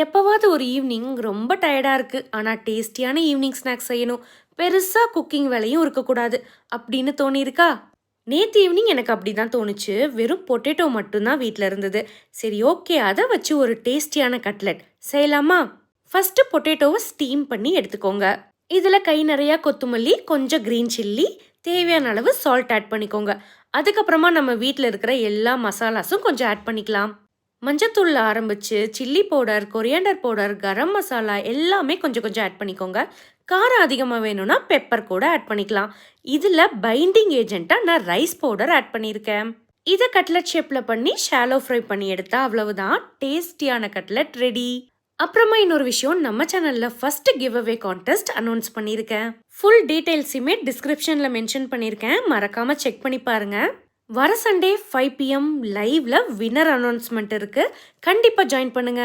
எப்பவாவது ஒரு ஈவினிங் ரொம்ப டயர்டா இருக்கு. ஆனா டேஸ்டியான ஈவினிங் ஸ்நாக்ஸ் செய்யணும். பெருசா குக்கிங் வேலையும் இருக்கக்கூடாது அப்படின்னு தோணியிருக்கா? நேத்து ஈவினிங் எனக்கு அப்படிதான் தோணுச்சு. வெறும் பொட்டேட்டோ மட்டும் தான் வீட்ல இருந்தது. சரி ஓகே, அத வச்சு ஒரு டேஸ்டியான கட்லெட் செய்யலாமா? ஃபர்ஸ்ட் பொட்டேட்டோவை ஸ்டீம் பண்ணி எடுத்துக்கோங்க. இதுல கை நிறைய கொத்தமல்லி, கொஞ்சம் கிரீன் சில்லி, தேவையான அளவு சால்ட் ஆட் பண்ணிக்கோங்க. அதுக்கப்புறமா நம்ம வீட்ல இருக்கிற எல்லா மசாலாஸும் கொஞ்சம் ஆட் பண்ணிக்கலாம். மஞ்சத்தூள்ல ஆரம்பிச்சு chilli powder, coriander powder, garam masala எல்லாமே கொஞ்சம் கொஞ்சம் ஆட் பண்ணிக்கோங்க. காரம் அதிகமா வேணும்னா பெப்பர் கூட ஆட் பண்ணிக்கலாம். இதுல பைண்டிங் ஏஜென்ட்டா நான் ரைஸ் பவுடர் ஆட் பண்ணியிருக்கேன். இத கட்லெட் ஷேப்ல பண்ணி ஷாலோ ஃப்ரை பண்ணி எடுத்தா அவ்வளவுதான், டேஸ்டியான கட்லெட் ரெடி. அப்புறமா இன்னொரு விஷயம், நம்ம சேனல்ல first give away contest announce பண்ணியிருக்கேன். ஃபுல் டீடைல்ஸுமே டிஸ்கிரிப்ஷன்ல மென்ஷன் பண்ணியிருக்கேன். மறக்காம செக் பண்ணி பாருங்க. வர சண்டே 5 PM லைவ்ல வின்னர் அனௌன்ஸ்மெண்ட் இருக்கு. கண்டிப்பா ஜாயின் பண்ணுங்க.